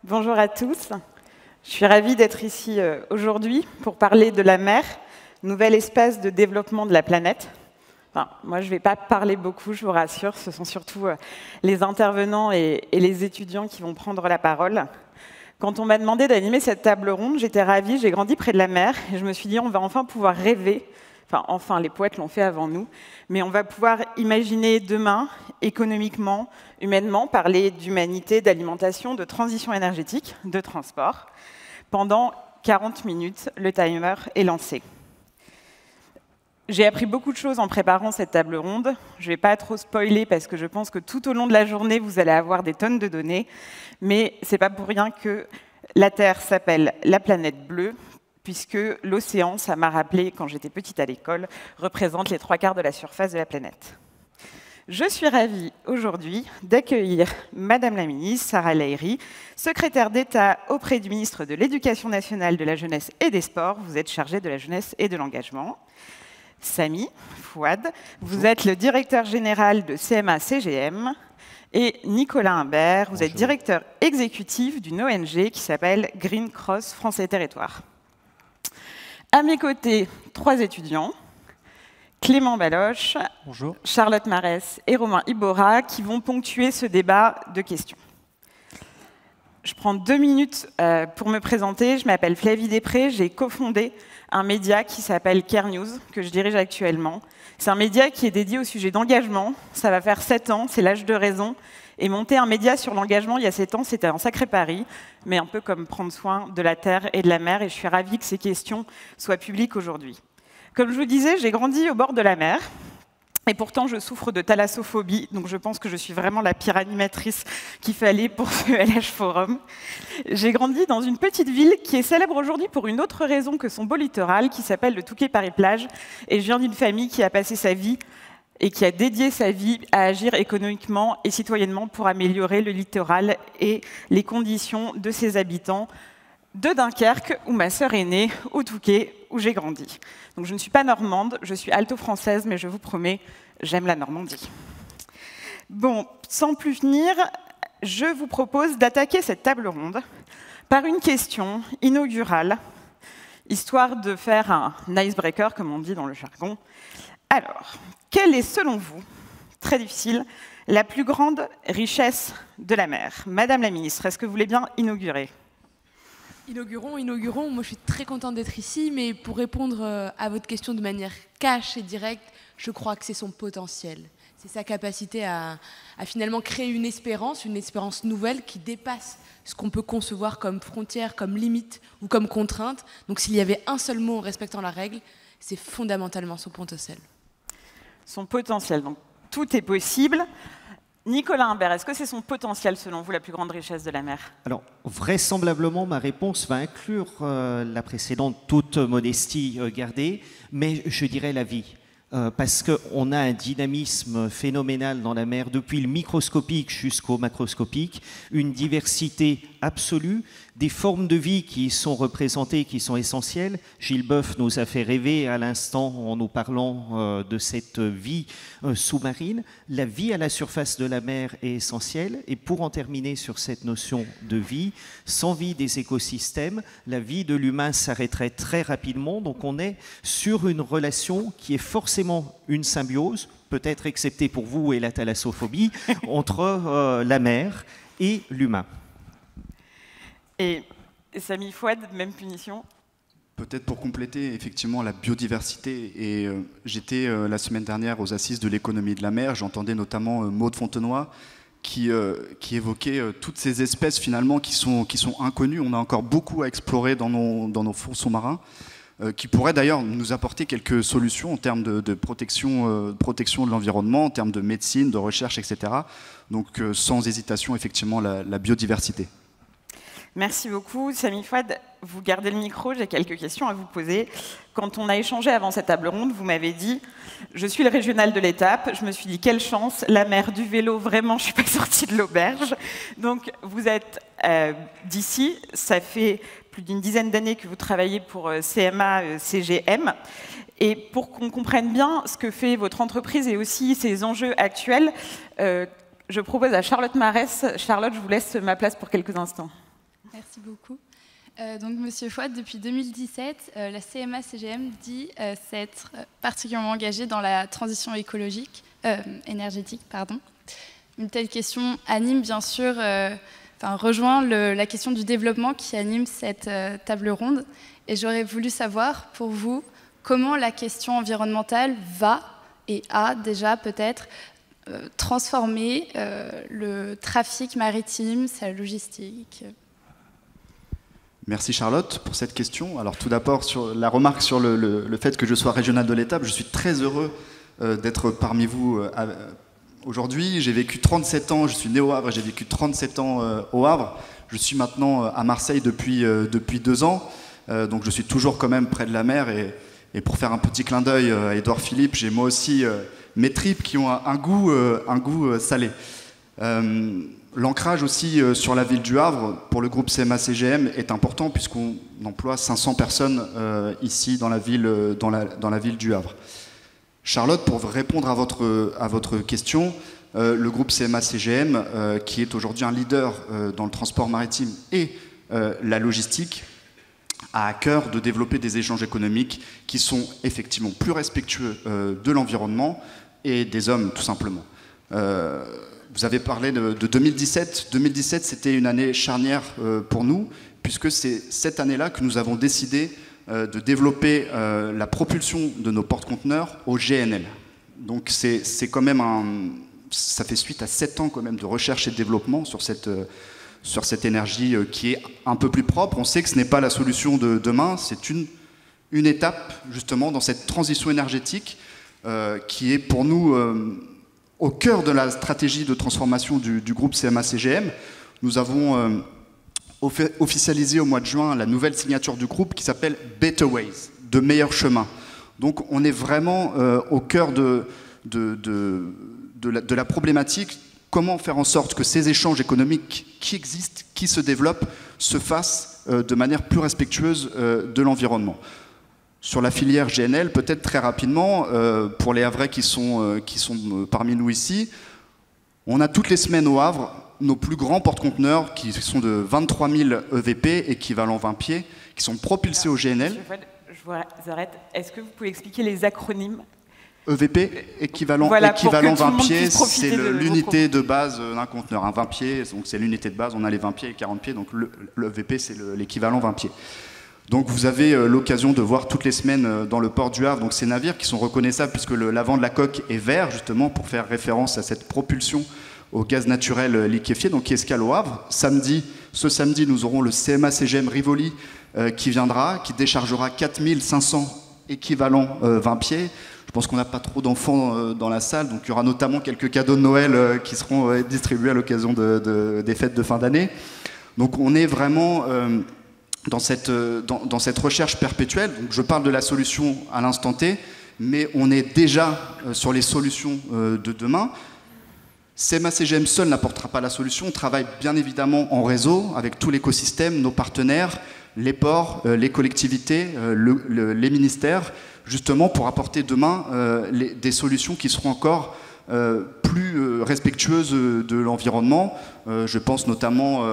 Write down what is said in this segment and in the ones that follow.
Bonjour à tous. Je suis ravie d'être ici aujourd'hui pour parler de la mer, nouvel espace de développement de la planète. Enfin, moi, je ne vais pas parler beaucoup, je vous rassure. Ce sont surtout les intervenants et les étudiants qui vont prendre la parole. Quand on m'a demandé d'animer cette table ronde, j'étais ravie, j'ai grandi près de la mer et je me suis dit on va enfin pouvoir rêver. Enfin, les poètes l'ont fait avant nous, mais on va pouvoir imaginer demain, économiquement, humainement, parler d'humanité, d'alimentation, de transition énergétique, de transport. Pendant 40 minutes, le timer est lancé. J'ai appris beaucoup de choses en préparant cette table ronde. Je ne vais pas trop spoiler parce que je pense que tout au long de la journée, vous allez avoir des tonnes de données, mais ce n'est pas pour rien que la Terre s'appelle la planète bleue, puisque l'océan, ça m'a rappelé quand j'étais petite à l'école, représente les 3/4 de la surface de la planète. Je suis ravie aujourd'hui d'accueillir Madame la ministre Sarah El Haïry, secrétaire d'État auprès du ministre de l'Éducation nationale, de la jeunesse et des sports. Vous êtes chargée de la jeunesse et de l'engagement. Samy Fouad, vous êtes le directeur général de CMA-CGM. Et Nicolas Imbert, vous êtes directeur exécutif d'une ONG qui s'appelle Green Cross France et Territoires. À mes côtés, 3 étudiants, Clément Baloche, bonjour, Charlotte Marès et Romain Ibora, qui vont ponctuer ce débat de questions. Je prends 2 minutes pour me présenter. Je m'appelle Flavie Després, j'ai cofondé un média qui s'appelle Care News, que je dirige actuellement. C'est un média qui est dédié au sujet d'engagement. Ça va faire 7 ans, c'est l'âge de raison. Et monter un média sur l'engagement il y a 7 ans, c'était un sacré pari, mais un peu comme prendre soin de la terre et de la mer, et je suis ravie que ces questions soient publiques aujourd'hui. Comme je vous disais, j'ai grandi au bord de la mer, et pourtant je souffre de thalassophobie, donc je pense que je suis vraiment la pire animatrice qu'il fallait pour ce LH Forum. J'ai grandi dans une petite ville qui est célèbre aujourd'hui pour une autre raison que son beau littoral, qui s'appelle le Touquet-Paris-Plage, et je viens d'une famille qui a passé sa vie et qui a dédié sa vie à agir économiquement et citoyennement pour améliorer le littoral et les conditions de ses habitants, de Dunkerque, où ma sœur est née, au Touquet, où j'ai grandi. Donc je ne suis pas normande, je suis alto-française, mais je vous promets, j'aime la Normandie. Bon, sans plus finir, je vous propose d'attaquer cette table ronde par une question inaugurale, histoire de faire un icebreaker, comme on dit dans le jargon. Alors, quelle est, selon vous, très difficile, la plus grande richesse de la mer? Madame la ministre, est-ce que vous voulez bien inaugurer? Inaugurons. Moi, je suis très contente d'être ici, mais pour répondre à votre question de manière cash et directe, je crois que c'est son potentiel. C'est sa capacité à finalement créer une espérance nouvelle qui dépasse ce qu'on peut concevoir comme frontière, comme limite ou comme contrainte. Donc, s'il y avait un seul mot en respectant la règle, c'est fondamentalement son potentiel. Son potentiel, donc tout est possible. Nicolas Imbert, est-ce que c'est son potentiel, selon vous, la plus grande richesse de la mer? Alors, vraisemblablement, ma réponse va inclure la précédente, toute modestie gardée, mais je dirais la vie. Parce qu'on a un dynamisme phénoménal dans la mer, depuis le microscopique jusqu'au macroscopique, une diversité absolue, des formes de vie qui sont représentées, qui sont essentielles. Gilles Boeuf nous a fait rêver à l'instant en nous parlant de cette vie sous-marine. La vie à la surface de la mer est essentielle, et pour en terminer sur cette notion de vie, sans vie des écosystèmes, la vie de l'humain s'arrêterait très rapidement. Donc on est sur une relation qui est forcément une symbiose, peut-être excepté pour vous et la thalassophobie, entre la mer et l'humain. Et Samy Fouad, même punition? Peut-être pour compléter effectivement la biodiversité. Et j'étais la semaine dernière aux Assises de l'économie de la mer. J'entendais notamment Maud Fontenoy qui évoquait toutes ces espèces finalement qui sont inconnues. On a encore beaucoup à explorer dans nos fonds sous-marins, qui pourraient d'ailleurs nous apporter quelques solutions en termes de protection de l'environnement, en termes de médecine, de recherche, etc. Donc sans hésitation, effectivement, la biodiversité. Merci beaucoup. Samy Fouad, vous gardez le micro, j'ai quelques questions à vous poser. Quand on a échangé avant cette table ronde, vous m'avez dit « Je suis le régional de l'étape ». Je me suis dit « Quelle chance, la mer, du vélo, vraiment, je ne suis pas sortie de l'auberge ». Donc, vous êtes d'ici, ça fait plus d'une dizaine d'années que vous travaillez pour CMA-CGM. Et pour qu'on comprenne bien ce que fait votre entreprise et aussi ses enjeux actuels, je propose à Charlotte Marès. Charlotte, je vous laisse ma place pour quelques instants. beaucoup. Donc, Monsieur Fouad, depuis 2017, la CMA-CGM dit s'être particulièrement engagée dans la transition énergétique. Une telle question anime bien sûr, rejoint la question du développement qui anime cette table ronde. Et j'aurais voulu savoir, pour vous, comment la question environnementale va et a déjà peut-être transformé le trafic maritime, sa logistique. Merci Charlotte pour cette question. Alors tout d'abord, sur la remarque sur le fait que je sois régional de l'étape, je suis très heureux d'être parmi vous aujourd'hui. J'ai vécu 37 ans, je suis né au Havre, j'ai vécu 37 ans au Havre. Je suis maintenant à Marseille depuis 2 ans, donc je suis toujours quand même près de la mer. Et pour faire un petit clin d'œil à Édouard Philippe, j'ai moi aussi mes tripes qui ont un goût salé. L'ancrage aussi sur la ville du Havre pour le groupe CMA-CGM est important puisqu'on emploie 500 personnes ici dans la ville du Havre. Charlotte, pour répondre à votre question, le groupe CMA-CGM, qui est aujourd'hui un leader dans le transport maritime et la logistique, a à cœur de développer des échanges économiques qui sont effectivement plus respectueux de l'environnement et des hommes, tout simplement. Vous avez parlé de 2017. 2017, c'était une année charnière pour nous, puisque c'est cette année-là que nous avons décidé de développer la propulsion de nos porte-conteneurs au GNL. Donc c'est quand même ça fait suite à 7 ans quand même de recherche et de développement sur cette énergie qui est un peu plus propre. On sait que ce n'est pas la solution de demain, c'est une étape justement dans cette transition énergétique qui est pour nous au cœur de la stratégie de transformation du groupe CMA-CGM. Nous avons officialisé au mois de juin la nouvelle signature du groupe qui s'appelle Better Ways, de meilleurs chemins. Donc on est vraiment au cœur de la problématique. Comment faire en sorte que ces échanges économiques qui existent, qui se développent, se fassent de manière plus respectueuse de l'environnement. Sur la filière GNL, peut-être très rapidement, pour les Havrais qui sont parmi nous ici, on a toutes les semaines au Havre nos plus grands porte-conteneurs qui sont de 23 000 EVP, équivalent 20 pieds, qui sont propulsés au GNL. Je vous arrête. Est-ce que vous pouvez expliquer les acronymes ? EVP, équivalent 20 pieds, c'est l'unité de base d'un conteneur. Un 20 pieds, donc c'est l'unité de base, on a les 20 pieds et 40 pieds, donc le EVP, c'est l'équivalent 20 pieds. Donc vous avez l'occasion de voir toutes les semaines dans le port du Havre donc ces navires qui sont reconnaissables puisque l'avant de la coque est vert, justement pour faire référence à cette propulsion au gaz naturel liquéfié, donc qui escale au Havre. Ce samedi, nous aurons le CMA-CGM Rivoli qui viendra, qui déchargera 4500 équivalents 20 pieds. Je pense qu'on n'a pas trop d'enfants dans la salle, donc il y aura notamment quelques cadeaux de Noël qui seront distribués à l'occasion des fêtes de fin d'année. Donc on est vraiment dans cette recherche perpétuelle. Donc je parle de la solution à l'instant T, mais on est déjà sur les solutions de demain. CMA-CGM seul n'apportera pas la solution. On travaille bien évidemment en réseau avec tout l'écosystème, nos partenaires, les ports, les collectivités, les ministères, justement pour apporter demain des solutions qui seront encore plus respectueuses de l'environnement. Je pense notamment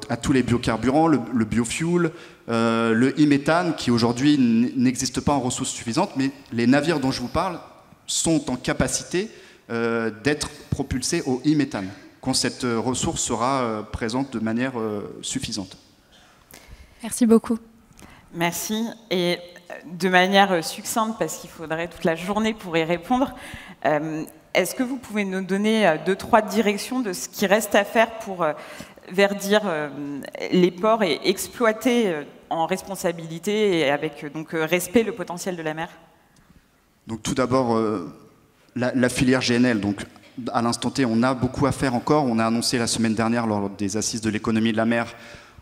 à tous les biocarburants, le biofuel, le e-méthane qui aujourd'hui n'existe pas en ressources suffisantes, mais les navires dont je vous parle sont en capacité d'être propulsés au e-méthane quand cette ressource sera présente de manière suffisante. Merci beaucoup. Merci. Et de manière succincte, parce qu'il faudrait toute la journée pour y répondre, est-ce que vous pouvez nous donner 2-3 directions de ce qui reste à faire pour verdir les ports et exploiter en responsabilité et avec donc respect le potentiel de la mer? Donc tout d'abord, la filière GNL. Donc à l'instant T, on a beaucoup à faire encore. On a annoncé la semaine dernière lors des assises de l'économie de la mer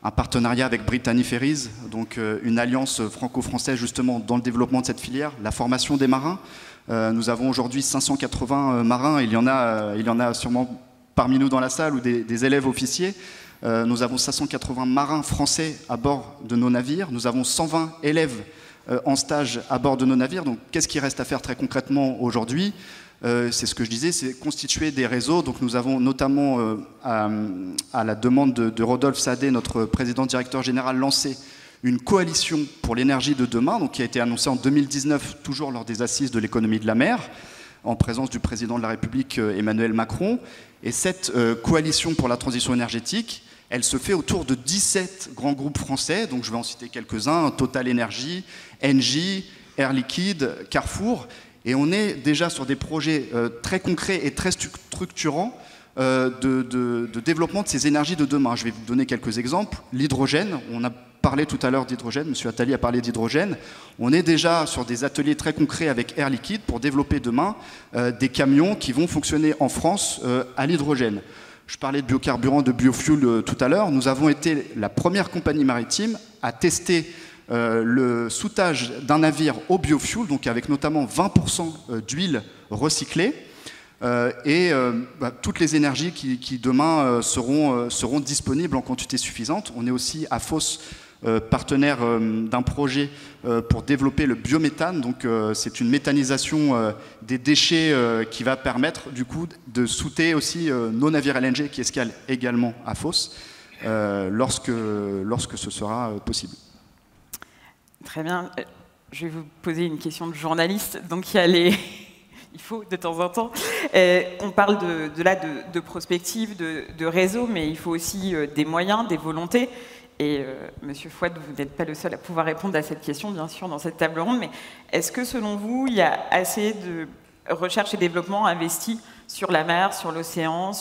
un partenariat avec Brittany Ferries, donc une alliance franco-française justement dans le développement de cette filière, la formation des marins. Nous avons aujourd'hui 580 marins, il y en a sûrement parmi nous dans la salle ou des élèves officiers. Nous avons 580 marins français à bord de nos navires, nous avons 120 élèves en stage à bord de nos navires. Donc qu'est-ce qui reste à faire très concrètement aujourd'hui? c'est ce que je disais, c'est constituer des réseaux. Donc nous avons notamment, à la demande de Rodolphe Sadé, notre président directeur général, lancé une coalition pour l'énergie de demain, donc qui a été annoncée en 2019, toujours lors des assises de l'économie de la mer, en présence du président de la République Emmanuel Macron. Et cette coalition pour la transition énergétique, elle se fait autour de 17 grands groupes français, donc je vais en citer quelques-uns, Total Energy, Engie, Air Liquide, Carrefour, et on est déjà sur des projets très concrets et très structurants de développement de ces énergies de demain. Je vais vous donner quelques exemples. L'hydrogène, on a parlé tout à l'heure d'hydrogène, M. Attali a parlé d'hydrogène. On est déjà sur des ateliers très concrets avec Air Liquide pour développer demain des camions qui vont fonctionner en France à l'hydrogène. Je parlais de biocarburants, de biofuel tout à l'heure. Nous avons été la première compagnie maritime à tester le soûtage d'un navire au biofuel, donc avec notamment 20% d'huile recyclée. Toutes les énergies qui demain seront disponibles en quantité suffisante. On est aussi à Fos partenaire d'un projet pour développer le biométhane. Donc c'est une méthanisation des déchets qui va permettre du coup de souter aussi nos navires LNG qui escalent également à Fos lorsque ce sera possible. Très bien. Je vais vous poser une question de journaliste. Donc il faut de temps en temps. On parle de prospective, de réseau, mais il faut aussi des moyens, des volontés. Et Monsieur Fouad, vous n'êtes pas le seul à pouvoir répondre à cette question, bien sûr, dans cette table ronde. Mais est-ce que, selon vous, il y a assez de recherche et développement investi sur la mer, sur l'océan,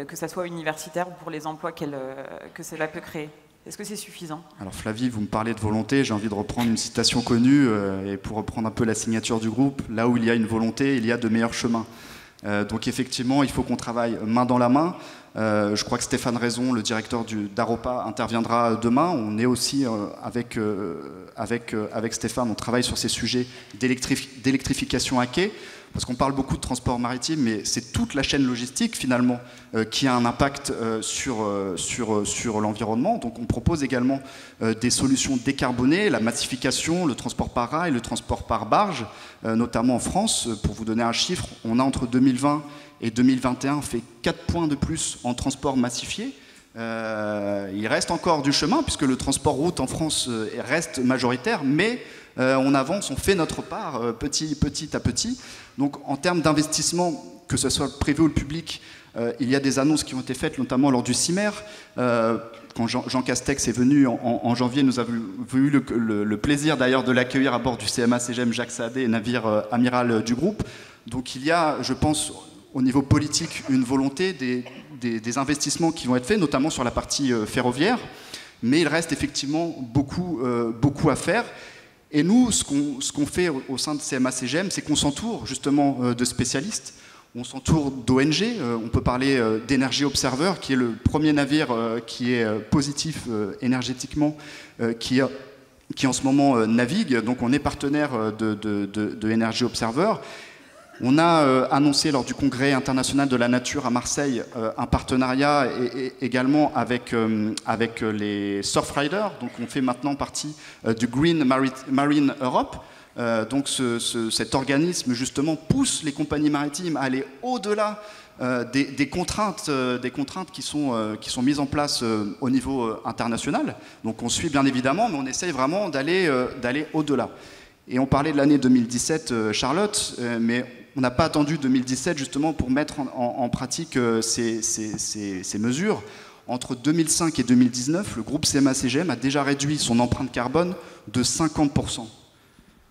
que ça soit universitaire ou pour les emplois que cela peut créer? Est-ce que c'est suffisant? Alors Flavie, vous me parlez de volonté, j'ai envie de reprendre une citation connue, et pour reprendre un peu la signature du groupe, là où il y a une volonté, il y a de meilleurs chemins. Donc effectivement, il faut qu'on travaille main dans la main. Je crois que Stéphane Raison, le directeur d'Aropa, interviendra demain. On est aussi avec Stéphane, on travaille sur ces sujets d'électrification à quai. Parce qu'on parle beaucoup de transport maritime, mais c'est toute la chaîne logistique finalement qui a un impact sur l'environnement. Donc on propose également des solutions décarbonées, la massification, le transport par rail, le transport par barge, notamment en France. Pour vous donner un chiffre, on a entre 2020 et 2021 fait 4 points de plus en transport massifié. Il reste encore du chemin puisque le transport route en France reste majoritaire, mais on avance, on fait notre part petit à petit. Donc en termes d'investissement, que ce soit privé ou le public, il y a des annonces qui ont été faites, notamment lors du CIMER. Quand Jean Castex est venu en janvier, nous avons eu le plaisir d'ailleurs de l'accueillir à bord du CMA-CGM Jacques Saadé, navire amiral du groupe. Donc il y a, je pense, au niveau politique, une volonté des investissements qui vont être faits, notamment sur la partie ferroviaire. Mais il reste effectivement beaucoup à faire. Et nous, ce qu'on fait au sein de CMA-CGM, c'est qu'on s'entoure justement de spécialistes. On s'entoure d'ONG. On peut parler d'Energy Observer, qui est le premier navire qui est positif énergétiquement, qui en ce moment navigue. Donc on est partenaire de Energy Observer. On a annoncé lors du Congrès international de la nature à Marseille un partenariat également avec les Surfriders. Donc on fait maintenant partie du Green Marine Europe. Donc cet organisme justement pousse les compagnies maritimes à aller au-delà des contraintes qui sont mises en place au niveau international. Donc on suit bien évidemment, mais on essaye vraiment d'aller au-delà. Et on parlait de l'année 2017, Charlotte, mais on n'a pas attendu 2017 justement pour mettre en pratique ces mesures. Entre 2005 et 2019, le groupe CMA-CGM a déjà réduit son empreinte carbone de 50%.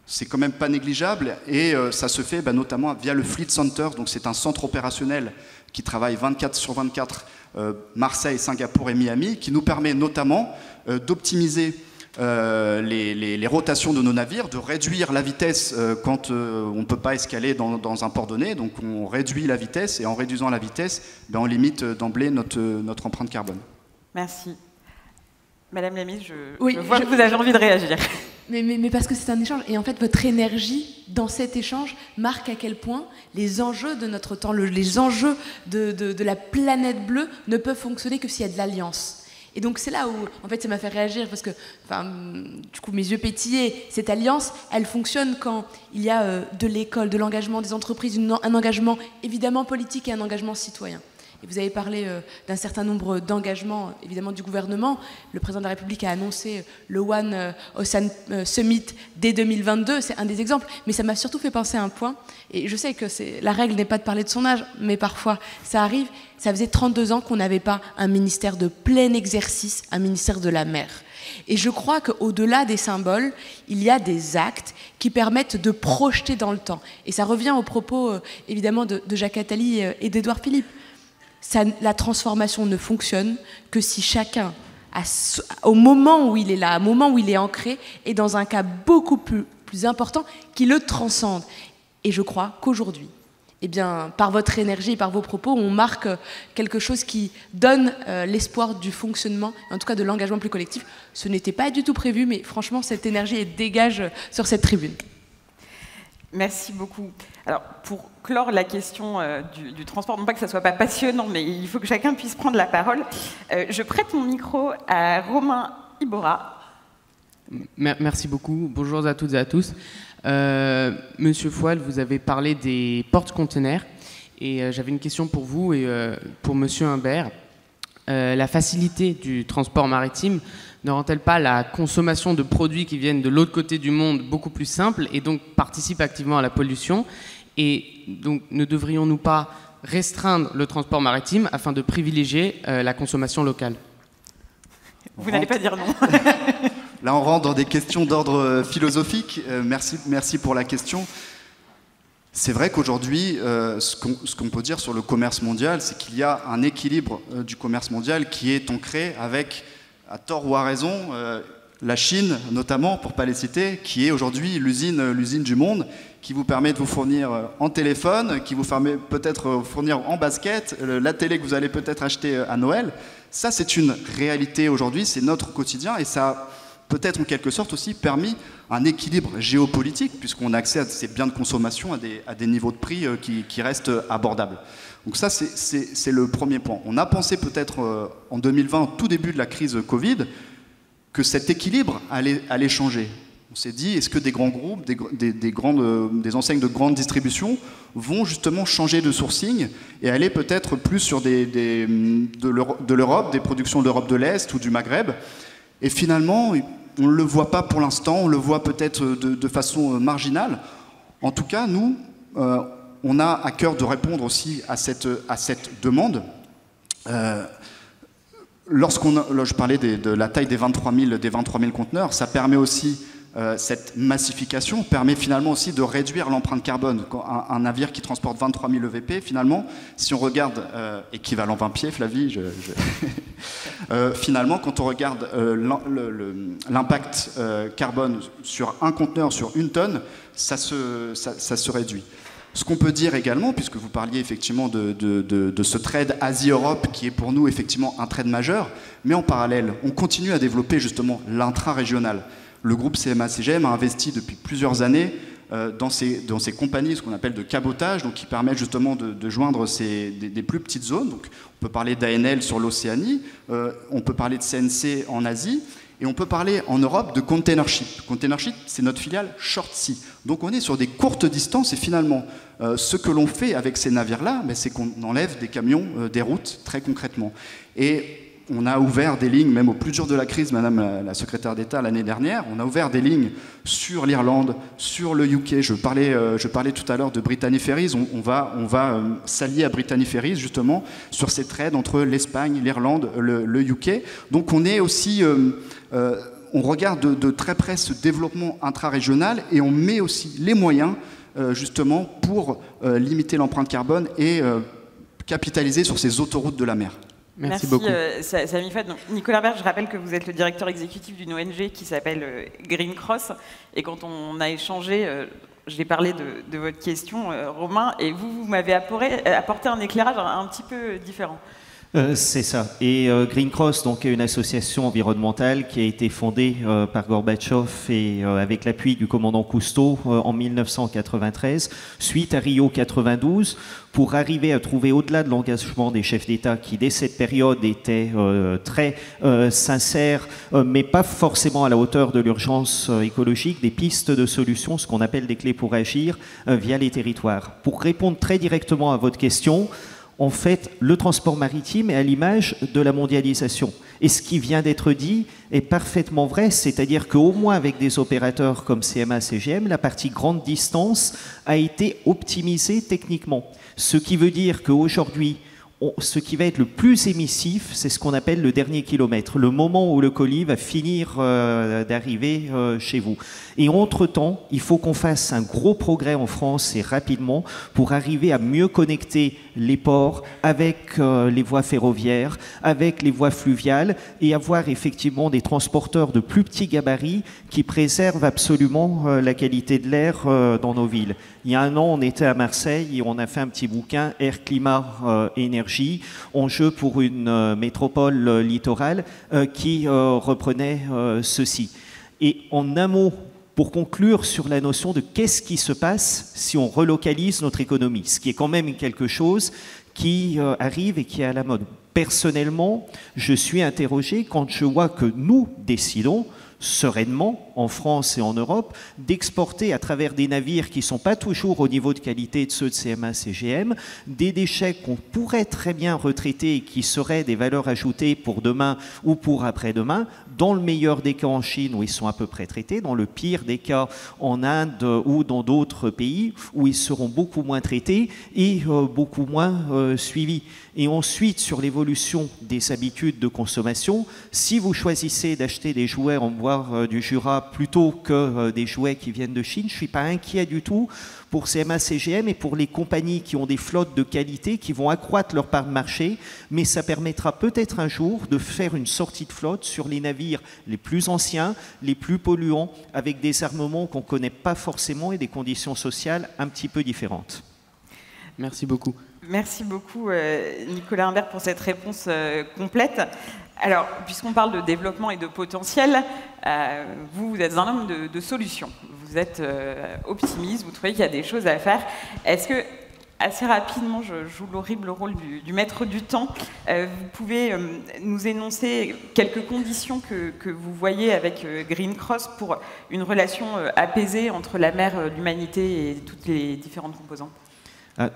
C'est quand même pas négligeable et ça se fait notamment via le Fleet Center. Donc c'est un centre opérationnel qui travaille 24/24, Marseille, Singapour et Miami, qui nous permet notamment d'optimiser les rotations de nos navires, de réduire la vitesse quand on ne peut pas escaler dans un port donné. Donc on réduit la vitesse et en réduisant la vitesse, on limite d'emblée notre empreinte carbone. Merci. Madame Lamy, je vois que vous avez envie de réagir. Mais parce que c'est un échange. Et en fait, votre énergie dans cet échange marque à quel point les enjeux de notre temps, les enjeux de la planète bleue ne peuvent fonctionner que s'il y a de l'alliance. Et donc c'est là où, en fait, ça m'a fait réagir parce que, du coup, mes yeux pétillaient. Cette alliance, elle fonctionne quand il y a de l'école, de l'engagement des entreprises, un engagement évidemment politique et un engagement citoyen. Et vous avez parlé d'un certain nombre d'engagements, évidemment, du gouvernement. Le président de la République a annoncé le One Ocean Summit dès 2022. C'est un des exemples. Mais ça m'a surtout fait penser à un point. Et je sais que la règle n'est pas de parler de son âge, mais parfois, ça arrive. Ça faisait 32 ans qu'on n'avait pas un ministère de plein exercice, un ministère de la mer. Et je crois qu'au-delà des symboles, il y a des actes qui permettent de projeter dans le temps. Et ça revient aux propos, évidemment, de Jacques Attali et d'Édouard Philippe. La transformation ne fonctionne que si chacun, au moment où il est là, au moment où il est ancré, est dans un cas beaucoup plus important qui le transcende. Et je crois qu'aujourd'hui, eh bien, par votre énergie et par vos propos, on marque quelque chose qui donne l'espoir du fonctionnement, en tout cas de l'engagement plus collectif. Ce n'était pas du tout prévu, mais franchement, cette énergie dégage sur cette tribune. Merci beaucoup. Alors, pour clore la question du transport, non pas que ça ne soit pas passionnant, mais il faut que chacun puisse prendre la parole, je prête mon micro à Romain Ibora. Merci beaucoup. Bonjour à toutes et à tous. Monsieur Fouad, vous avez parlé des porte-conteneurs et j'avais une question pour vous et pour Monsieur Humbert. La facilité du transport maritime ne rend-elle pas la consommation de produits qui viennent de l'autre côté du monde beaucoup plus simple et donc participe activement à la pollution? Et donc ne devrions-nous pas restreindre le transport maritime afin de privilégier la consommation locale? Vous n'allez pas dire non. Là, on rentre dans des questions d'ordre philosophique. Merci pour la question. C'est vrai qu'aujourd'hui, ce qu'on peut dire sur le commerce mondial, c'est qu'il y a un équilibre du commerce mondial qui est ancré avec, à tort ou à raison, la Chine, notamment, pour ne pas les citer, qui est aujourd'hui l'usine du monde, qui vous permet de vous fournir en téléphone, qui vous permet peut-être fournir en basket, la télé que vous allez peut-être acheter à Noël. Ça, c'est une réalité aujourd'hui, c'est notre quotidien, et ça a peut-être en quelque sorte aussi permis un équilibre géopolitique, puisqu'on a accès à ces biens de consommation à des niveaux de prix qui restent abordables. Donc ça, c'est le premier point. On a pensé peut-être en 2020, au tout début de la crise Covid, que cet équilibre allait changer. On s'est dit, est-ce que des grands groupes, des enseignes de grande distribution vont justement changer de sourcing et aller peut-être plus sur de l'Europe, des productions de l'Europe de l'Est ou du Maghreb? Et finalement, on ne le voit pas pour l'instant, on le voit peut-être de façon marginale. En tout cas, nous, on a à cœur de répondre aussi à cette demande. Je parlais de la taille des 23 000 conteneurs, ça permet aussi, cette massification permet finalement aussi de réduire l'empreinte carbone. Un navire qui transporte 23 000 EVP, finalement, si on regarde, équivalent 20 pieds, Flavie, finalement, quand on regarde l'impact carbone sur un conteneur, sur une tonne, ça se réduit. Ce qu'on peut dire également, puisque vous parliez effectivement de ce trade Asie-Europe qui est pour nous effectivement un trade majeur, mais en parallèle, on continue à développer justement l'intra-régional. Le groupe CMA-CGM a investi depuis plusieurs années dans ces compagnies, ce qu'on appelle de cabotage, donc qui permettent justement de joindre des plus petites zones. Donc, on peut parler d'ANL sur l'Océanie, on peut parler de CNC en Asie, et on peut parler en Europe de Container Ship. Container Ship, c'est notre filiale Short Sea. Donc on est sur des courtes distances et finalement, ce que l'on fait avec ces navires-là, c'est qu'on enlève des camions des routes, très concrètement. Et on a ouvert des lignes, même au plus dur de la crise, Madame la secrétaire d'État, l'année dernière, on a ouvert des lignes sur l'Irlande, sur le UK. Je parlais tout à l'heure de Brittany Ferries. On va s'allier à Brittany Ferries, justement, sur ces trades entre l'Espagne, l'Irlande, le UK. Donc on est aussi... on regarde de très près ce développement intra-régional et on met aussi les moyens, justement, pour limiter l'empreinte carbone et capitaliser sur ces autoroutes de la mer. Merci beaucoup. Samy Fouad. Nicolas Berge, je rappelle que vous êtes le directeur exécutif d'une ONG qui s'appelle Green Cross. Et quand on a échangé, j'ai parlé de votre question, Romain, et vous m'avez apporté un éclairage un petit peu différent. C'est ça. Et Green Cross, donc, est une association environnementale qui a été fondée par Gorbatchev et avec l'appui du commandant Cousteau en 1993, suite à Rio 92, pour arriver à trouver, au-delà de l'engagement des chefs d'État qui, dès cette période, étaient très sincères, mais pas forcément à la hauteur de l'urgence écologique, des pistes de solutions, ce qu'on appelle des clés pour agir via les territoires. Pour répondre très directement à votre question, en fait, le transport maritime est à l'image de la mondialisation. Et ce qui vient d'être dit est parfaitement vrai, c'est-à-dire qu'au moins avec des opérateurs comme CMA, CGM, la partie grande distance a été optimisée techniquement. Ce qui veut dire qu'aujourd'hui, ce qui va être le plus émissif, c'est ce qu'on appelle le dernier kilomètre, le moment où le colis va finir d'arriver chez vous. Et entre-temps, il faut qu'on fasse un gros progrès en France et rapidement pour arriver à mieux connecter les ports avec les voies ferroviaires, avec les voies fluviales et avoir effectivement des transporteurs de plus petits gabarits qui préservent absolument la qualité de l'air dans nos villes. Il y a un an, on était à Marseille et on a fait un petit bouquin Air, Climat, Énergie, enjeu pour une métropole littorale qui reprenait ceci. Et en un mot, pour conclure sur la notion de qu'est-ce qui se passe si on relocalise notre économie, ce qui est quand même quelque chose qui arrive et qui est à la mode. Personnellement, je suis interrogé quand je vois que nous décidons sereinement, en France et en Europe, d'exporter à travers des navires qui ne sont pas toujours au niveau de qualité de ceux de CMA, CGM, des déchets qu'on pourrait très bien retraiter et qui seraient des valeurs ajoutées pour demain ou pour après-demain, dans le meilleur des cas en Chine où ils sont à peu près traités, dans le pire des cas en Inde ou dans d'autres pays où ils seront beaucoup moins traités et beaucoup moins suivis. Et ensuite, sur l'évolution des habitudes de consommation, si vous choisissez d'acheter des jouets en bois du Jura plutôt que des jouets qui viennent de Chine, je ne suis pas inquiet du tout pour CMA, CGM et pour les compagnies qui ont des flottes de qualité qui vont accroître leur part de marché, mais ça permettra peut-être un jour de faire une sortie de flotte sur les navires les plus anciens, les plus polluants, avec des armements qu'on ne connaît pas forcément et des conditions sociales un petit peu différentes. Merci beaucoup. Merci beaucoup, Nicolas Imbert, pour cette réponse complète. Alors, puisqu'on parle de développement et de potentiel, vous êtes un homme de solutions. Vous êtes optimiste, vous trouvez qu'il y a des choses à faire. Est-ce que, assez rapidement, je joue l'horrible rôle du maître du temps, vous pouvez nous énoncer quelques conditions que vous voyez avec Green Cross pour une relation apaisée entre la mer, l'humanité et toutes les différentes composantes ?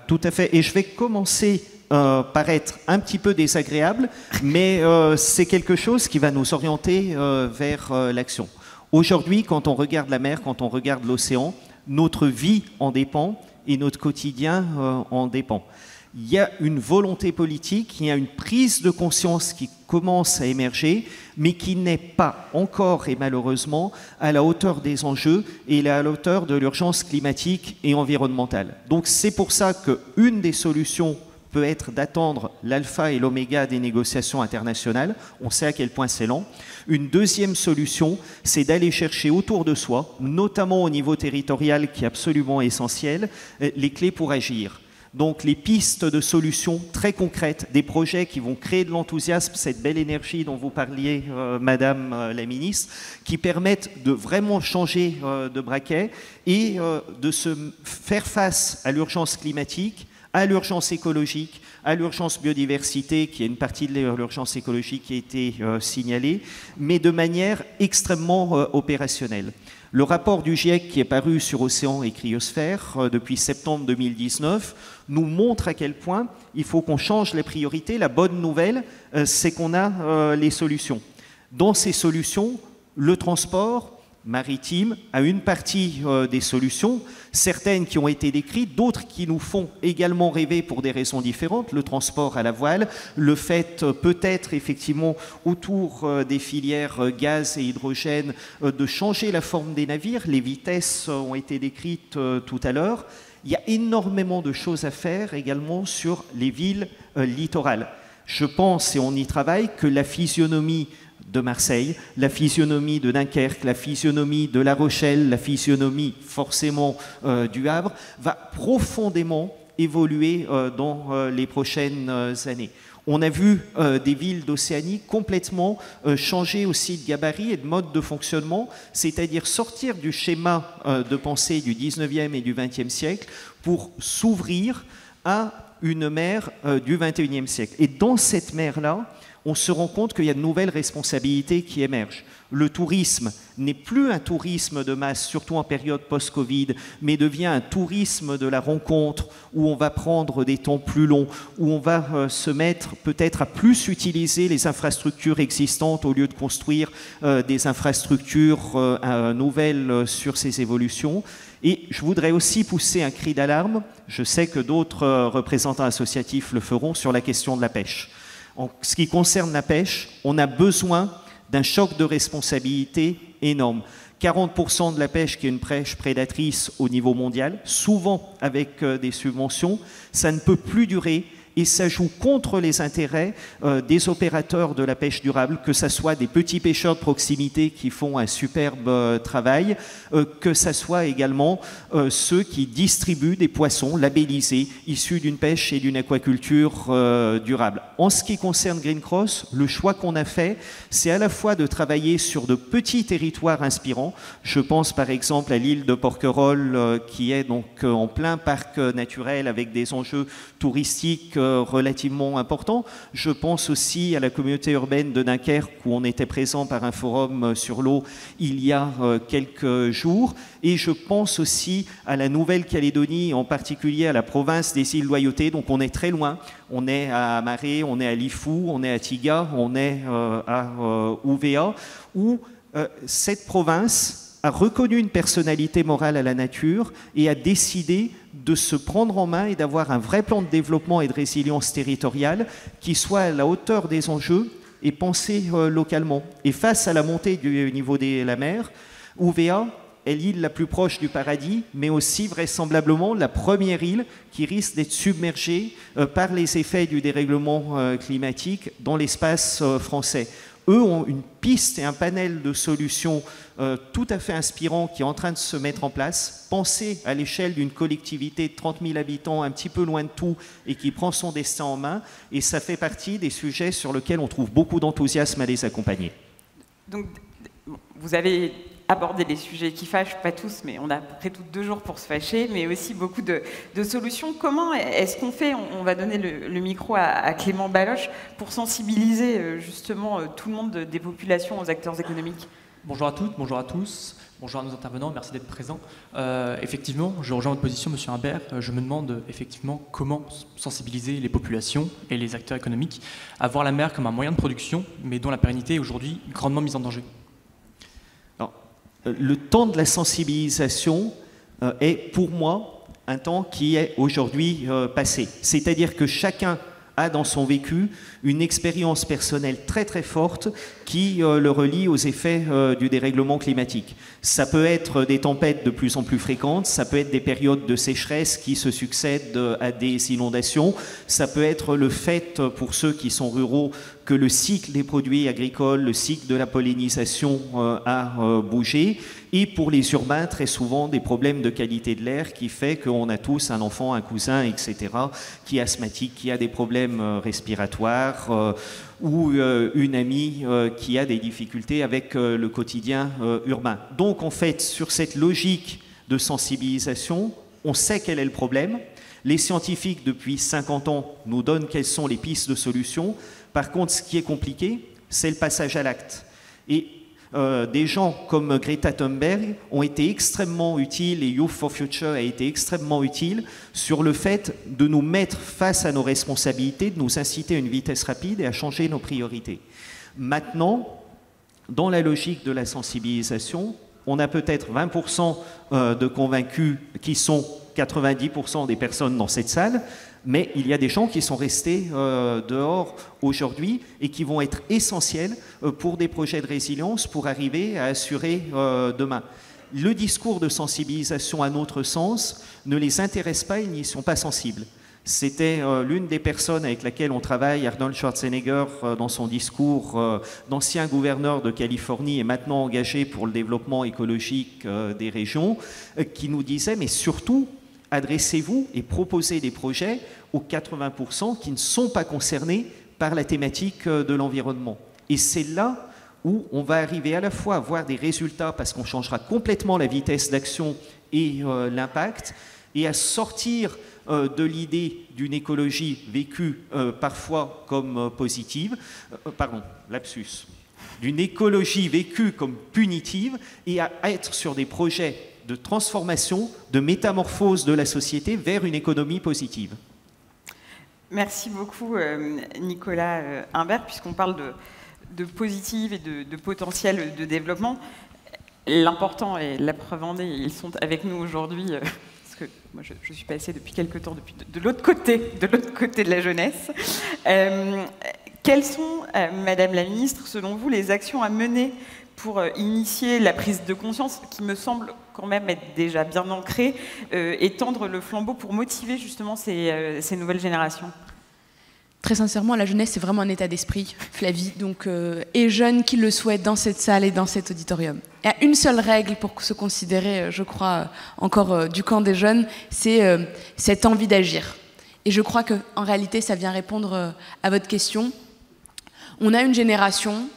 Tout à fait. Et je vais commencer par être un petit peu désagréable, mais c'est quelque chose qui va nous orienter vers l'action. Aujourd'hui, quand on regarde la mer, quand on regarde l'océan, notre vie en dépend et notre quotidien en dépend. Il y a une volonté politique, il y a une prise de conscience qui commence à émerger, mais qui n'est pas encore et malheureusement à la hauteur des enjeux et à la hauteur de l'urgence climatique et environnementale. Donc c'est pour ça qu'une des solutions peut être d'attendre l'alpha et l'oméga des négociations internationales. On sait à quel point c'est lent. Une deuxième solution, c'est d'aller chercher autour de soi, notamment au niveau territorial qui est absolument essentiel, les clés pour agir. Donc les pistes de solutions très concrètes, des projets qui vont créer de l'enthousiasme, cette belle énergie dont vous parliez, Madame la Ministre, qui permettent de vraiment changer de braquet et de se faire face à l'urgence climatique, à l'urgence écologique, à l'urgence biodiversité, qui est une partie de l'urgence écologique qui a été signalée, mais de manière extrêmement opérationnelle. Le rapport du GIEC qui est paru sur Océan et Cryosphère depuis septembre 2019 nous montre à quel point il faut qu'on change les priorités. La bonne nouvelle, c'est qu'on a les solutions. Dans ces solutions, le transport maritime a une partie des solutions, certaines qui ont été décrites, d'autres qui nous font également rêver pour des raisons différentes, le transport à la voile, le fait peut-être effectivement autour des filières gaz et hydrogène de changer la forme des navires, les vitesses ont été décrites tout à l'heure. Il y a énormément de choses à faire également sur les villes littorales. Je pense, et on y travaille, que la physionomie de Marseille, la physionomie de Dunkerque, la physionomie de La Rochelle, la physionomie forcément du Havre, va profondément évoluer dans les prochaines années. On a vu des villes d'Océanie complètement changer aussi de gabarit et de mode de fonctionnement, c'est-à-dire sortir du schéma de pensée du 19e et du 20e siècle pour s'ouvrir à une mer du 21e siècle. Et dans cette mer-là, on se rend compte qu'il y a de nouvelles responsabilités qui émergent. Le tourisme n'est plus un tourisme de masse, surtout en période post-Covid, mais devient un tourisme de la rencontre, où on va prendre des temps plus longs, où on va se mettre peut-être à plus utiliser les infrastructures existantes au lieu de construire des infrastructures nouvelles sur ces évolutions. Et je voudrais aussi pousser un cri d'alarme, je sais que d'autres représentants associatifs le feront, sur la question de la pêche. En ce qui concerne la pêche, on a besoin d'un choc de responsabilité énorme. 40% de la pêche qui est une pêche prédatrice au niveau mondial, souvent avec des subventions, ça ne peut plus durer et ça joue contre les intérêts des opérateurs de la pêche durable, que ce soit des petits pêcheurs de proximité qui font un superbe travail, que ce soit également ceux qui distribuent des poissons labellisés, issus d'une pêche et d'une aquaculture durable. En ce qui concerne Green Cross, le choix qu'on a fait, c'est à la fois de travailler sur de petits territoires inspirants. Je pense par exemple à l'île de Porquerolles, qui est donc en plein parc naturel avec des enjeux touristiques relativement important. Je pense aussi à la communauté urbaine de Dunkerque où on était présent par un forum sur l'eau il y a quelques jours. Et je pense aussi à la Nouvelle-Calédonie, en particulier à la province des îles Loyauté. Donc on est très loin. On est à Amaré, on est à Lifou, on est à Tiga, on est à Ouvéa, où cette province a reconnu une personnalité morale à la nature et a décidé de se prendre en main et d'avoir un vrai plan de développement et de résilience territoriale qui soit à la hauteur des enjeux et pensé localement. Et face à la montée du niveau de la mer, Ouvéa est l'île la plus proche du paradis, mais aussi vraisemblablement la première île qui risque d'être submergée par les effets du dérèglement climatique dans l'espace français. Eux ont une piste et un panel de solutions tout à fait inspirants qui est en train de se mettre en place. Pensez à l'échelle d'une collectivité de 30 000 habitants, un petit peu loin de tout, et qui prend son destin en main. Et ça fait partie des sujets sur lesquels on trouve beaucoup d'enthousiasme à les accompagner. Donc, vous avez abordé les sujets qui fâchent, pas tous, mais on a à peu près tous 2 jours pour se fâcher, mais aussi beaucoup de solutions. Comment est-ce qu'on fait? On va donner le micro à Clément Baloche pour sensibiliser justement tout le monde des populations aux acteurs économiques. Bonjour à toutes, bonjour à tous, bonjour à nos intervenants, merci d'être présents. Effectivement, je rejoins votre position, Monsieur Imbert. Je me demande effectivement comment sensibiliser les populations et les acteurs économiques à voir la mer comme un moyen de production, mais dont la pérennité est aujourd'hui grandement mise en danger. Le temps de la sensibilisation est, pour moi, un temps qui est aujourd'hui passé. C'est-à-dire que chacun a dans son vécu une expérience personnelle très très forte qui le relie aux effets du dérèglement climatique. Ça peut être des tempêtes de plus en plus fréquentes, ça peut être des périodes de sécheresse qui se succèdent à des inondations, ça peut être le fait, pour ceux qui sont ruraux, que le cycle des produits agricoles, le cycle de la pollinisation a bougé. Et pour les urbains, très souvent, des problèmes de qualité de l'air qui fait qu'on a tous un enfant, un cousin, etc., qui est asthmatique, qui a des problèmes respiratoires, ou une amie qui a des difficultés avec le quotidien urbain. Donc, en fait, sur cette logique de sensibilisation, on sait quel est le problème. Les scientifiques, depuis 50 ans, nous donnent quelles sont les pistes de solution. Par contre, ce qui est compliqué, c'est le passage à l'acte. Et des gens comme Greta Thunberg ont été extrêmement utiles, et Youth for Future a été extrêmement utile sur le fait de nous mettre face à nos responsabilités, de nous inciter à une vitesse rapide et à changer nos priorités. Maintenant, dans la logique de la sensibilisation, on a peut-être 20% de convaincus qui sont 90% des personnes dans cette salle, mais il y a des gens qui sont restés dehors aujourd'hui et qui vont être essentiels pour des projets de résilience pour arriver à assurer demain. Le discours de sensibilisation, à notre sens, ne les intéresse pas, ils n'y sont pas sensibles. C'était l'une des personnes avec laquelle on travaille, Arnold Schwarzenegger, dans son discours d'ancien gouverneur de Californie et maintenant engagé pour le développement écologique des régions, qui nous disait, mais surtout, adressez-vous et proposez des projets aux 80% qui ne sont pas concernés par la thématique de l'environnement. Et c'est là où on va arriver à la fois à voir des résultats parce qu'on changera complètement la vitesse d'action et l'impact, et à sortir de l'idée d'une écologie vécue parfois comme positive, d'une écologie vécue comme punitive, et à être sur des projets de transformation, de métamorphose de la société vers une économie positive. Merci beaucoup Nicolas Imbert, puisqu'on parle de positive et de potentiel de développement. L'important, et la preuve en est, ils sont avec nous aujourd'hui, parce que moi je suis passée depuis quelques temps de l'autre côté de la jeunesse. Quelles sont, Madame la Ministre, selon vous, les actions à mener pour initier la prise de conscience, qui me semble quand même être déjà bien ancrée, et tendre le flambeau pour motiver justement ces nouvelles générations? Très sincèrement, la jeunesse, c'est vraiment un état d'esprit, Flavie, donc, et jeunes qui le souhaitent dans cette salle et dans cet auditorium. Il y a une seule règle pour se considérer, je crois, encore du camp des jeunes, c'est cette envie d'agir. Et je crois qu'en réalité, ça vient répondre à votre question. On a une génération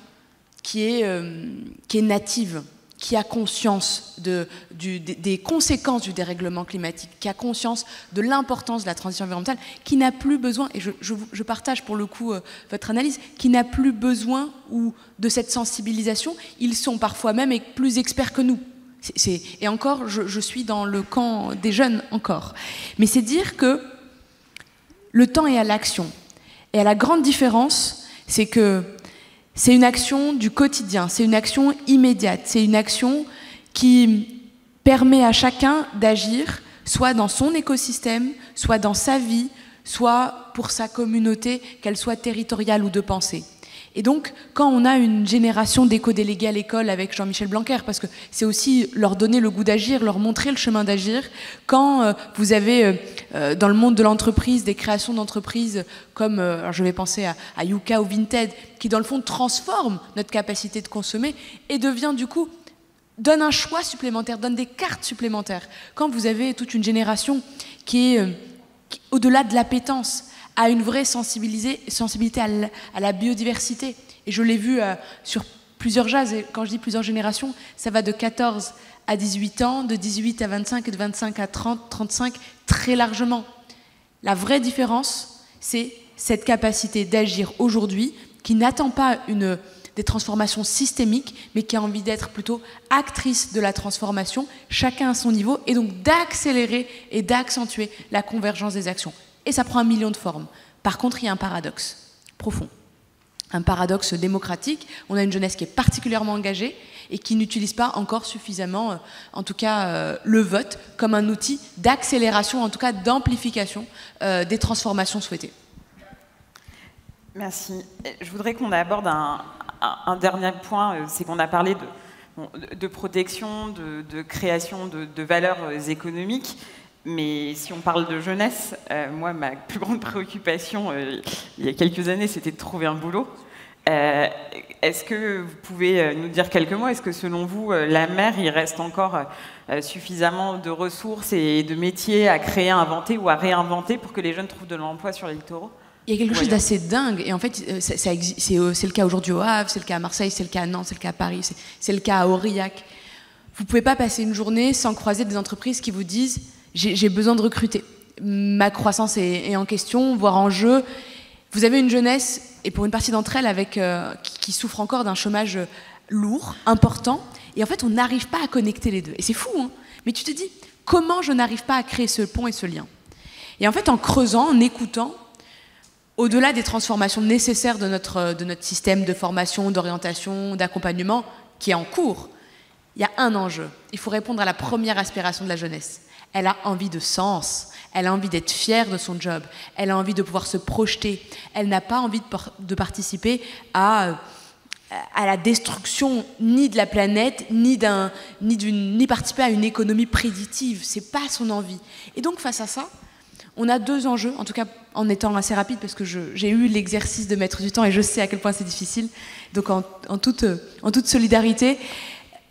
qui est native, qui a conscience des conséquences du dérèglement climatique, qui a conscience de l'importance de la transition environnementale, qui n'a plus besoin, et je partage pour le coup votre analyse, qui n'a plus besoin de cette sensibilisation. Ils sont parfois même plus experts que nous. Et encore, je suis dans le camp des jeunes encore. Mais c'est dire que le temps est à l'action. Et à la grande différence, c'est que c'est une action du quotidien, c'est une action immédiate, c'est une action qui permet à chacun d'agir, soit dans son écosystème, soit dans sa vie, soit pour sa communauté, qu'elle soit territoriale ou de pensée. Et donc, quand on a une génération d'éco-délégués à l'école avec Jean-Michel Blanquer, parce que c'est aussi leur donner le goût d'agir, leur montrer le chemin d'agir, quand vous avez dans le monde de l'entreprise des créations d'entreprises comme, alors je vais penser à Yuka ou Vinted, qui dans le fond transforment notre capacité de consommer et devient du coup, donne un choix supplémentaire, donne des cartes supplémentaires. Quand vous avez toute une génération qui est au-delà de l'appétence, à une vraie sensibilité à la biodiversité. Et je l'ai vu sur plusieurs âges, et quand je dis plusieurs générations, ça va de 14 à 18 ans, de 18 à 25 et de 25 à 30, 35, très largement. La vraie différence, c'est cette capacité d'agir aujourd'hui, qui n'attend pas des transformations systémiques, mais qui a envie d'être plutôt actrice de la transformation, chacun à son niveau, et donc d'accélérer et d'accentuer la convergence des actions. Et ça prend 1 million de formes. Par contre, il y a un paradoxe profond. Un paradoxe démocratique. On a une jeunesse qui est particulièrement engagée et qui n'utilise pas encore suffisamment, en tout cas, le vote comme un outil d'accélération, en tout cas d'amplification des transformations souhaitées. Merci. Je voudrais qu'on aborde un dernier point, c'est qu'on a parlé de protection, de création de valeurs économiques. Mais si on parle de jeunesse, moi, ma plus grande préoccupation, il y a quelques années, c'était de trouver un boulot. Est-ce que vous pouvez nous dire quelques mots? Est-ce que, selon vous, la mer, il reste encore suffisamment de ressources et de métiers à créer, à inventer ou à réinventer pour que les jeunes trouvent de l'emploi sur les littoraux? Il y a quelque chose d'assez dingue, et en fait, c'est le cas aujourd'hui au Havre, c'est le cas à Marseille, c'est le cas à Nantes, c'est le cas à Paris, c'est le cas à Aurillac. Vous ne pouvez pas passer une journée sans croiser des entreprises qui vous disent « j'ai besoin de recruter, ma croissance est en question, voire en jeu ». Vous avez une jeunesse, et pour une partie d'entre elles, qui souffre encore d'un chômage lourd, important, et en fait, on n'arrive pas à connecter les deux. Et c'est fou, hein, mais tu te dis, comment je n'arrive pas à créer ce pont et ce lien? Et en fait, en creusant, en écoutant, au-delà des transformations nécessaires de notre système de formation, d'orientation, d'accompagnement, qui est en cours, il y a un enjeu. Il faut répondre à la première aspiration de la jeunesse. Elle a envie de sens, elle a envie d'être fière de son job, elle a envie de pouvoir se projeter, elle n'a pas envie de participer à la destruction ni de la planète, ni participer à une économie prédictive. C'est pas son envie. Et donc, face à ça, on a deux enjeux, en tout cas en étant assez rapide, parce que j'ai eu l'exercice de mettre du temps et je sais à quel point c'est difficile. Donc en toute solidarité,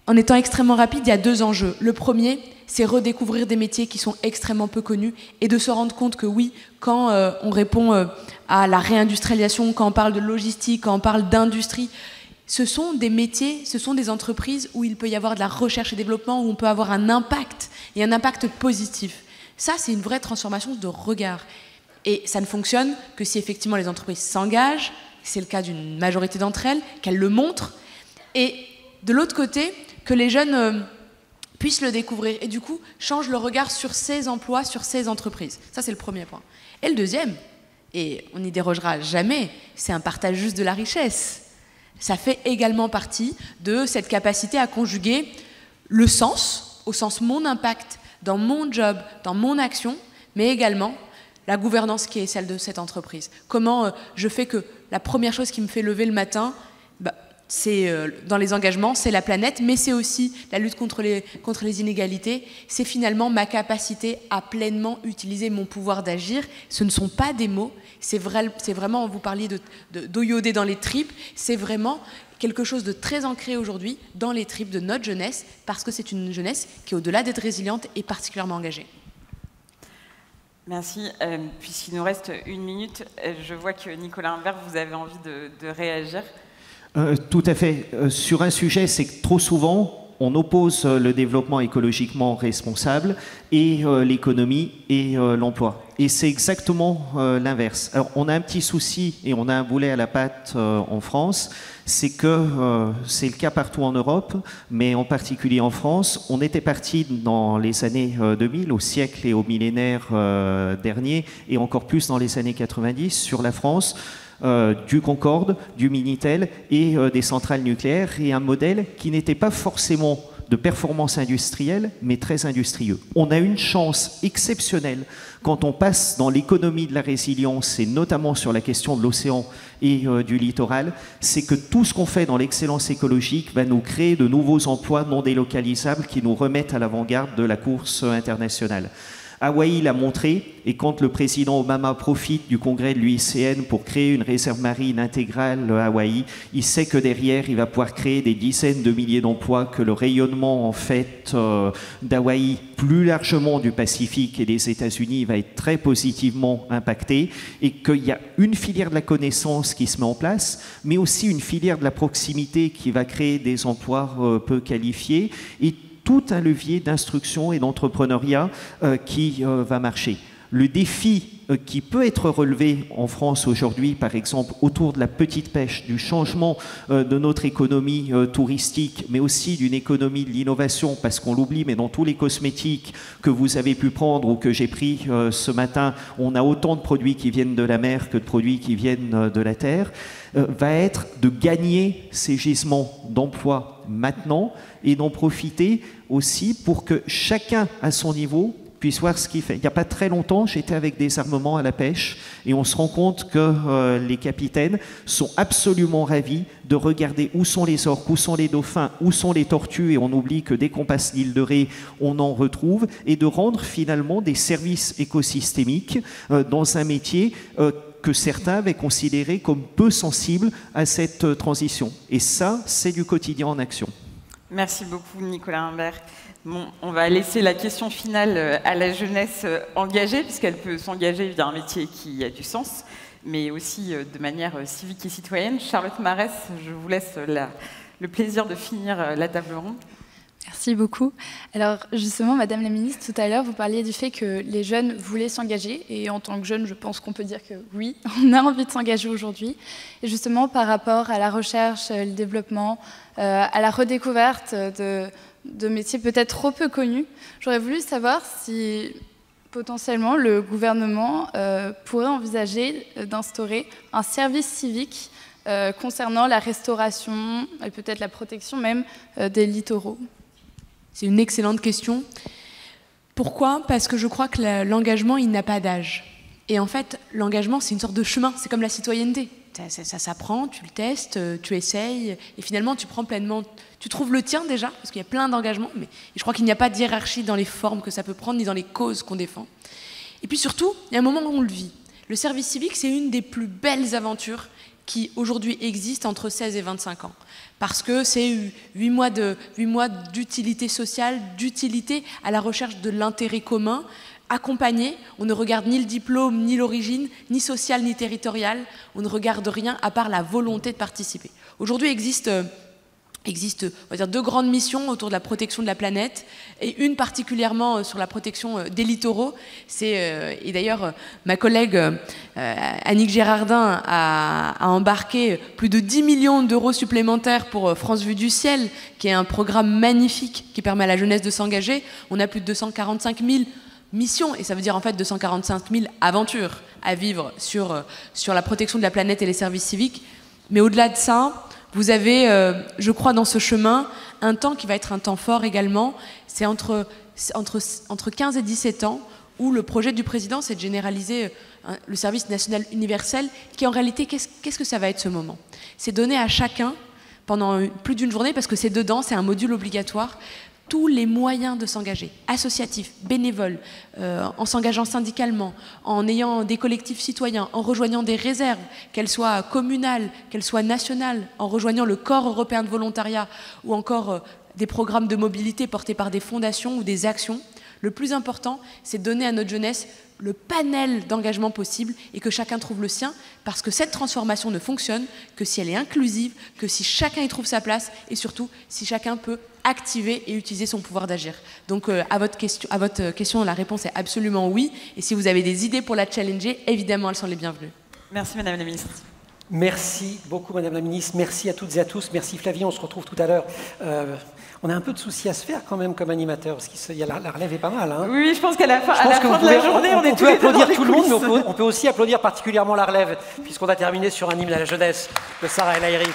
En étant extrêmement rapide, il y a 2 enjeux. Le premier, c'est redécouvrir des métiers qui sont extrêmement peu connus et de se rendre compte que oui, quand on répond à la réindustrialisation, quand on parle de logistique, quand on parle d'industrie, ce sont des métiers, ce sont des entreprises où il peut y avoir de la recherche et développement, où on peut avoir un impact, et un impact positif. Ça, c'est une vraie transformation de regard. Et ça ne fonctionne que si effectivement les entreprises s'engagent, c'est le cas d'une majorité d'entre elles, qu'elles le montrent, et de l'autre côté, que les jeunes puissent le découvrir, et du coup, changent le regard sur ces emplois, sur ces entreprises. Ça, c'est le premier point. Et le deuxième, et on n'y dérogera jamais, c'est un partage juste de la richesse. Ça fait également partie de cette capacité à conjuguer le sens, au sens mon impact, dans mon job, dans mon action, mais également la gouvernance qui est celle de cette entreprise. Comment je fais que la première chose qui me fait lever le matin, c'est dans les engagements, c'est la planète, mais c'est aussi la lutte contre les inégalités. C'est finalement ma capacité à pleinement utiliser mon pouvoir d'agir. Ce ne sont pas des mots, c'est vraiment, vous parliez d'eau iodée dans les tripes, c'est vraiment quelque chose de très ancré aujourd'hui dans les tripes de notre jeunesse, parce que c'est une jeunesse qui, au-delà d'être résiliente, est particulièrement engagée. Merci. Puisqu'il nous reste 1 minute, je vois que Nicolas Imbert, vous avez envie de réagir. Tout à fait. Sur un sujet, c'est que trop souvent, on oppose le développement écologiquement responsable et l'économie et l'emploi. Et c'est exactement l'inverse. Alors, on a un petit souci et on a un boulet à la patte en France, c'est que c'est le cas partout en Europe, mais en particulier en France. On était parti dans les années 2000, au siècle et au millénaire dernier, et encore plus dans les années 90, sur la France, du Concorde, du Minitel et des centrales nucléaires, et un modèle qui n'était pas forcément de performance industrielle, mais très industrieux. On a une chance exceptionnelle quand on passe dans l'économie de la résilience, et notamment sur la question de l'océan et du littoral, c'est que tout ce qu'on fait dans l'excellence écologique va nous créer de nouveaux emplois non délocalisables qui nous remettent à l'avant-garde de la course internationale. Hawaï l'a montré, et quand le président Obama profite du congrès de l'UICN pour créer une réserve marine intégrale à Hawaï, il sait que derrière, il va pouvoir créer des dizaines de milliers d'emplois, que le rayonnement en fait d'Hawaï, plus largement du Pacifique et des États-Unis, va être très positivement impacté, et qu'il y a une filière de la connaissance qui se met en place, mais aussi une filière de la proximité qui va créer des emplois peu qualifiés, et tout un levier d'instruction et d'entrepreneuriat qui va marcher. Le défi qui peut être relevé en France aujourd'hui, par exemple, autour de la petite pêche, du changement de notre économie touristique, mais aussi d'une économie de l'innovation, parce qu'on l'oublie, mais dans tous les cosmétiques que vous avez pu prendre ou que j'ai pris ce matin, on a autant de produits qui viennent de la mer que de produits qui viennent de la terre, va être de gagner ces gisements d'emploi maintenant et d'en profiter aussi pour que chacun à son niveau puisse voir ce qu'il fait. Il n'y a pas très longtemps, j'étais avec des armements à la pêche et on se rend compte que les capitaines sont absolument ravis de regarder où sont les orques, où sont les dauphins, où sont les tortues, et on oublie que dès qu'on passe l'île de Ré, on en retrouve, et de rendre finalement des services écosystémiques dans un métier que certains avaient considéré comme peu sensible à cette transition. Et ça, c'est du quotidien en action. Merci beaucoup, Nicolas Imbert. Bon, on va laisser la question finale à la jeunesse engagée, puisqu'elle peut s'engager via un métier qui a du sens, mais aussi de manière civique et citoyenne. Charlotte Marès, je vous laisse le plaisir de finir la table ronde. Merci beaucoup. Alors justement, Madame la Ministre, tout à l'heure, vous parliez du fait que les jeunes voulaient s'engager. Et en tant que jeunes, je pense qu'on peut dire que oui, on a envie de s'engager aujourd'hui. Et justement, par rapport à la recherche, le développement, à la redécouverte de métiers peut-être trop peu connus, j'aurais voulu savoir si potentiellement le gouvernement pourrait envisager d'instaurer un service civique concernant la restauration et peut-être la protection même des littoraux. C'est une excellente question. Pourquoi ? Parce que je crois que l'engagement, il n'a pas d'âge. Et en fait, l'engagement, c'est une sorte de chemin. C'est comme la citoyenneté. Ça s'apprend, tu le testes, tu essayes, et finalement, tu prends pleinement... Tu trouves le tien déjà, parce qu'il y a plein d'engagements, mais je crois qu'il n'y a pas de hiérarchie dans les formes que ça peut prendre, ni dans les causes qu'on défend. Et puis surtout, il y a un moment où on le vit. Le service civique, c'est une des plus belles aventures qui aujourd'hui existent entre 16 et 25 ans. Parce que c'est 8 mois d'utilité sociale, d'utilité à la recherche de l'intérêt commun, accompagné. On ne regarde ni le diplôme, ni l'origine, ni sociale, ni territoriale. On ne regarde rien à part la volonté de participer. Aujourd'hui existe, on va dire, 2 grandes missions autour de la protection de la planète et une particulièrement sur la protection des littoraux. Et d'ailleurs, ma collègue Annick Girardin a embarqué plus de 10 millions d'euros supplémentaires pour France Vue du Ciel, qui est un programme magnifique qui permet à la jeunesse de s'engager. On a plus de 245 000 missions, et ça veut dire en fait 245 000 aventures à vivre sur la protection de la planète et les services civiques. Mais au-delà de ça, vous avez, je crois, dans ce chemin, un temps qui va être un temps fort également. C'est entre 15 et 17 ans où le projet du président, c'est de généraliser le service national universel, qui en réalité, qu'est-ce que ça va être ce moment? C'est donner à chacun, pendant plus d'une journée, parce que c'est dedans, c'est un module obligatoire, tous les moyens de s'engager, associatifs, bénévoles, en s'engageant syndicalement, en ayant des collectifs citoyens, en rejoignant des réserves, qu'elles soient communales, qu'elles soient nationales, en rejoignant le corps européen de volontariat ou encore des programmes de mobilité portés par des fondations ou des actions. Le plus important, c'est de donner à notre jeunesse le panel d'engagement possible et que chacun trouve le sien, parce que cette transformation ne fonctionne que si elle est inclusive, que si chacun y trouve sa place et surtout si chacun peut activer et utiliser son pouvoir d'agir. Donc à votre question, la réponse est absolument oui. Et si vous avez des idées pour la challenger, évidemment, elles sont les bienvenues. Merci Madame la Ministre. Merci beaucoup Madame la Ministre, merci à toutes et à tous, merci Flavie, on se retrouve tout à l'heure. On a un peu de soucis à se faire quand même comme animateur, parce que la relève est pas mal. Hein. Oui, je pense qu'à la fin de la journée, on est tous les deux dans les coulisses. On peut applaudir tout le monde, mais on peut aussi applaudir particulièrement la relève, puisqu'on a terminé sur un hymne à la jeunesse de Sarah El Haïry.